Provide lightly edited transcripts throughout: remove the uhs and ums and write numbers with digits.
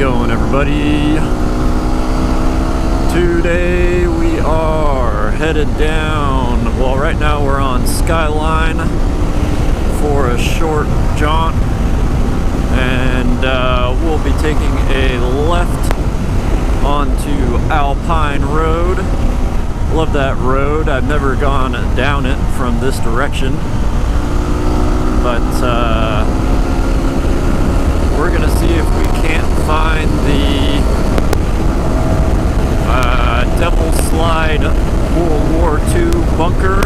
going, everybody? Today we are headed down, well, right now we're on Skyline for a short jaunt, and we'll be taking a left onto Alpine Road. Love that road. I've never gone down it from this direction, but we're gonna see if we can't find the Devil Slide World War II bunker,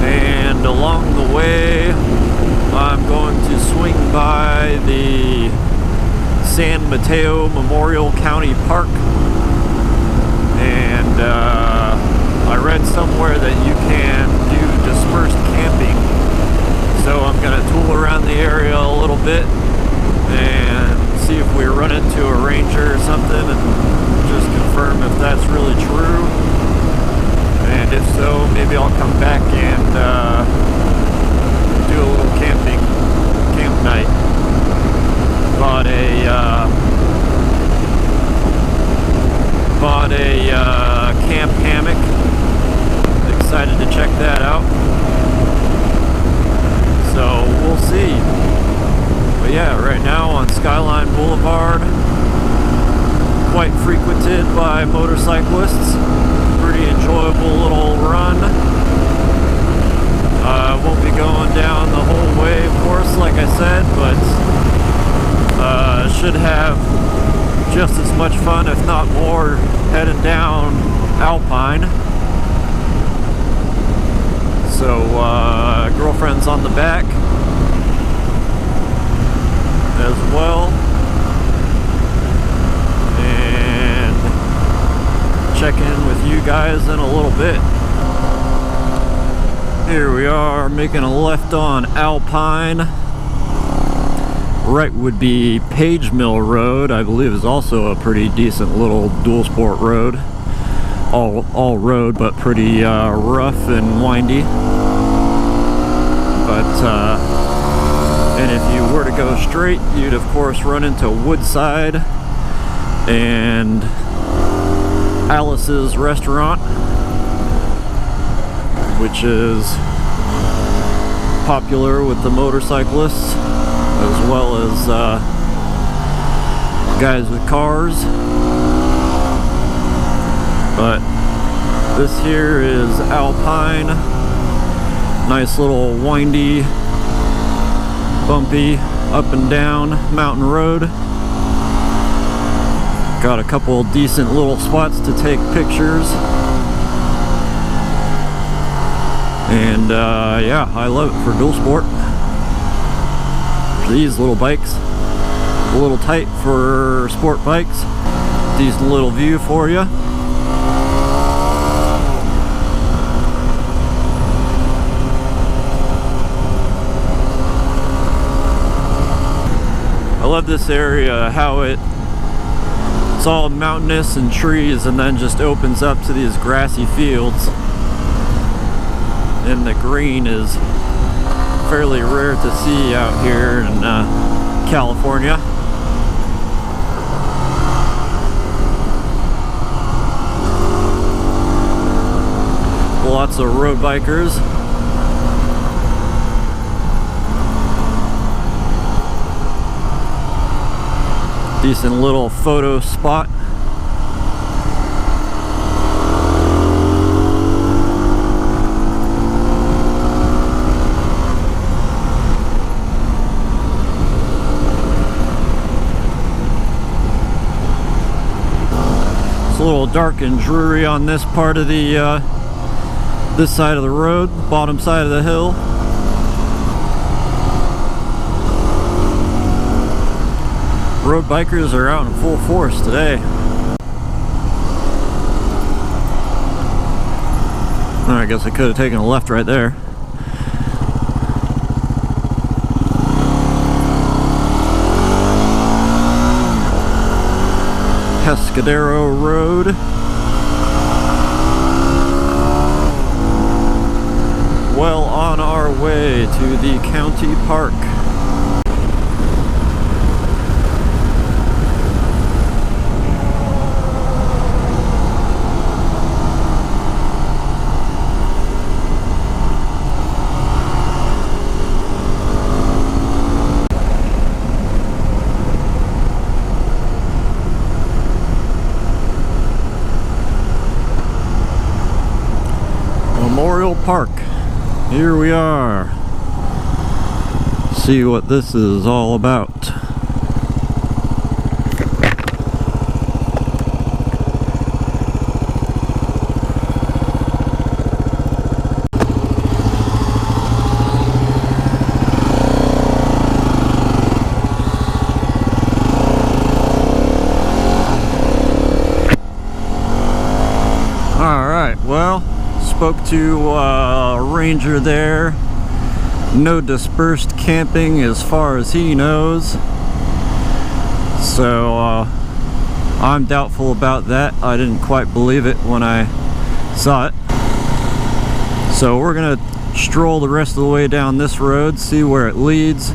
and along the way I'm going to swing by the San Mateo Memorial County Park, and I read somewhere that you can do dispersed camping, so I'm going to tool around the area a little bit and see if we run into a ranger or something and just confirm if that's really true, and if so, maybe I'll come back and do a little camp night. Bought a camp hammock. Excited to check that out. So we'll see. But yeah, right now on Skyline Boulevard, quite frequented by motorcyclists. Pretty enjoyable little run. Won't be going down the whole way, of course, like I said, but should have just as much fun, if not more, heading down Alpine. So girlfriend's on the back as well, and check in with you guys in a little bit. Here we are making a left on Alpine. Right would be Page Mill Road, I believe, is also a pretty decent little dual sport road. All road, but pretty rough and windy. But and if you were to go straight, you'd of course run into Woodside and Alice's Restaurant, which is popular with the motorcyclists as well as guys with cars. But this here is Alpine. Nice little windy, bumpy, up and down mountain road. Got a couple decent little spots to take pictures. And yeah, I love it for dual sport. These little bikes, a little tight for sport bikes. Decent little view for you. I love this area, how it's all mountainous and trees, and then just opens up to these grassy fields. And the green is fairly rare to see out here in California. Lots of road bikers. Decent little photo spot. It's a little dark and dreary on this part of the this side of the road, bottom side of the hill. Road bikers are out in full force today. I guess I could have taken a left right there. Pescadero Road. Well on our way to the county park. here we are. See what this is all about. Alright, well, spoke to a ranger there. No dispersed camping as far as he knows. So I'm doubtful about that. I didn't quite believe it when I saw it. So we're gonna stroll the rest of the way down this road, see where it leads.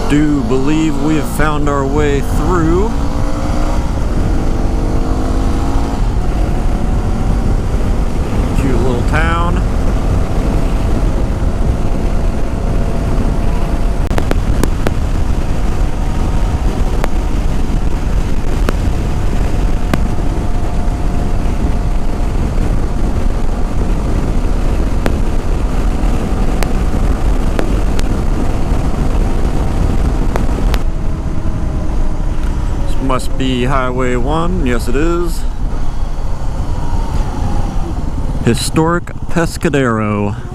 Do believe we have found our way through. Cute little town. Must be Highway 1. Yes, it is. Historic Pescadero.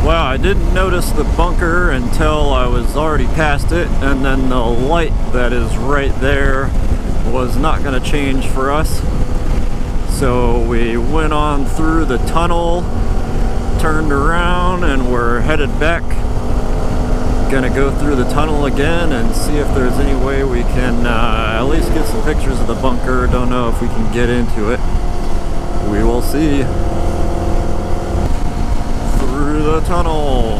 Wow, I didn't notice the bunker until I was already past it, and then the light that is right there was not going to change for us. So we went on through the tunnel, turned around, and we're headed back. Gonna go through the tunnel again and see if there's any way we can at least get some pictures of the bunker. Don't know if we can get into it. We will see. Through the tunnel.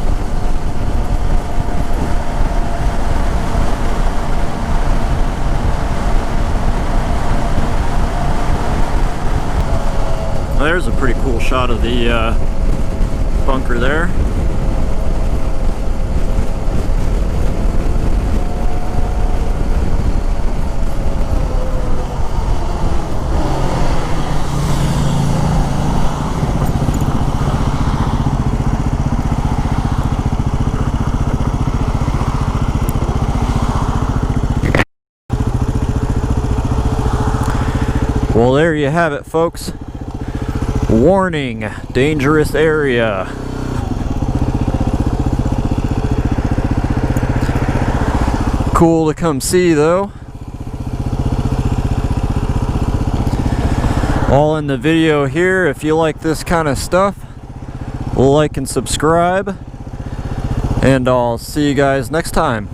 There's a pretty cool shot of the bunker there. Well, there you have it, folks. Warning, dangerous area. Cool to come see, though. All in the video here. If you like this kind of stuff, like and subscribe. And I'll see you guys next time.